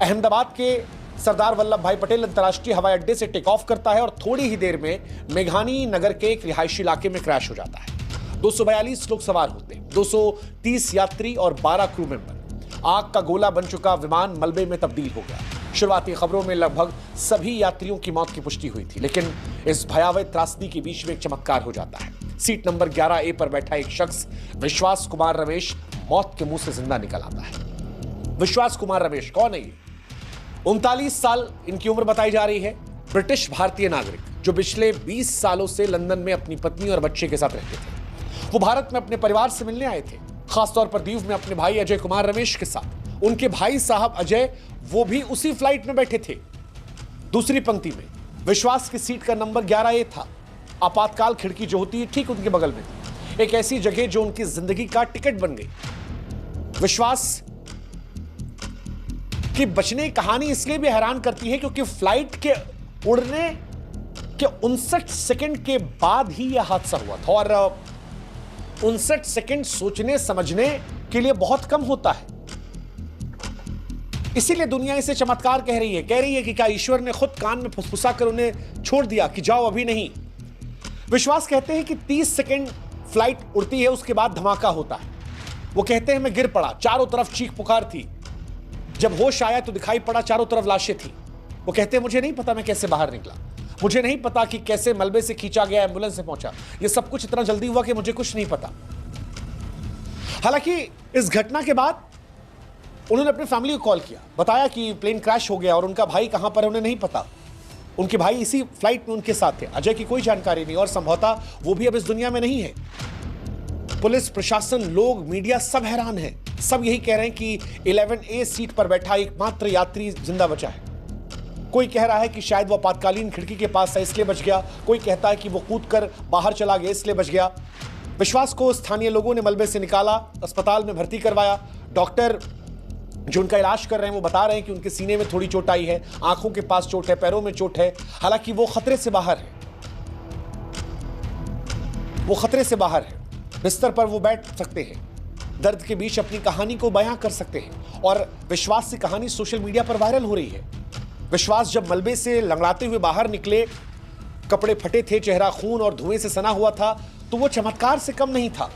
अहमदाबाद के सरदार वल्लभ भाई पटेल अंतर्राष्ट्रीय हवाई अड्डे से टेक ऑफ करता है और थोड़ी ही देर में मेघानी नगर के एक रिहायशी इलाके में क्रैश हो जाता है। 242 लोग सवार होते हैं, 230 यात्री और 12 क्रू मेंबर। आग का गोला बन चुका विमान मलबे में तब्दील हो गया। शुरुआती खबरों में लगभग सभी यात्रियों की मौत की पुष्टि हुई थी, लेकिन इस भयावह त्रासदी के बीच में एक चमत्कार हो जाता है। सीट नंबर 11A पर बैठा एक शख्स, विश्वास कुमार रमेश, मौत के मुंह से जिंदा निकल आता है। विश्वास कुमार रमेश कौन है ये? 39 साल इनकी उम्र बताई जा रही है। ब्रिटिश भारतीय नागरिक जो पिछले 20 सालों से लंदन में अपनी पत्नी और बच्चे के साथ रहते थे। वो भारत में अपने परिवार से मिलने आए थे, खासतौर पर दीव में अपने भाई अजय कुमार रमेश के साथ। उनके भाई साहब अजय वो भी उसी फ्लाइट में बैठे थे। दूसरी पंक्ति में विश्वास की सीट का नंबर 11A था। आपातकाल खिड़की जो होती है ठीक उनके बगल में थी, एक ऐसी जगह जो उनकी जिंदगी का टिकट बन गई। विश्वास की बचने की कहानी इसलिए भी हैरान करती है क्योंकि फ्लाइट के उड़ने के 59 सेकंड के बाद ही यह हादसा हुआ था, और 59 सेकंड सोचने समझने के लिए बहुत कम होता है। इसीलिए दुनिया इसे चमत्कार कह रही है कि क्या ईश्वर ने खुद कान में फुसफुसा कर उन्हें छोड़ दिया कि जाओ अभी नहीं। विश्वास कहते हैं कि 30 सेकंड फ्लाइट उड़ती है, उसके बाद धमाका होता है। वो कहते हैं मैं गिर पड़ा, चारों तरफ चीख पुकार थी। जब होश आया तो दिखाई पड़ा चारों तरफ लाशें थी। वो कहते हैं मुझे नहीं पता मैं कैसे बाहर निकला, मुझे नहीं पता कि कैसे मलबे से खींचा गया, एम्बुलेंस से पहुंचा। ये सब कुछ इतना जल्दी हुआ कि मुझे कुछ नहीं पता। हालांकि इस घटना के बाद उन्होंने अपनी फैमिली को कॉल किया, बताया कि प्लेन क्रैश हो गया और उनका भाई कहां पर है उन्हें नहीं पता। उनके भाई इसी फ्लाइट में उनके साथ थे। अजय की कोई जानकारी नहीं और संभवतः वो भी अब इस दुनिया में नहीं है। पुलिस, प्रशासन, लोग, मीडिया सब हैरान है। सब यही कह रहे हैं कि 11A सीट पर बैठा एकमात्र यात्री जिंदा बचा है। कोई कह रहा है कि शायद वो आपातकालीन खिड़की के पास है इसलिए बच गया, कोई कहता है कि वो कूदकर बाहर चला गया इसलिए बच गया। विश्वास को स्थानीय लोगों ने मलबे से निकाला, अस्पताल में भर्ती करवाया। डॉक्टर जो उनका इलाज कर रहे हैं वो बता रहे हैं कि उनके सीने में थोड़ी चोट आई है, आंखों के पास चोट है, पैरों में चोट है। हालांकि वो खतरे से बाहर है, वो खतरे से बाहर है। बिस्तर पर वो बैठ सकते हैं, दर्द के बीच अपनी कहानी को बयां कर सकते हैं। और विश्वास की कहानी सोशल मीडिया पर वायरल हो रही है। विश्वास जब मलबे से लंगड़ाते हुए बाहर निकले, कपड़े फटे थे, चेहरा खून और धुएं से सना हुआ था, तो वो चमत्कार से कम नहीं था।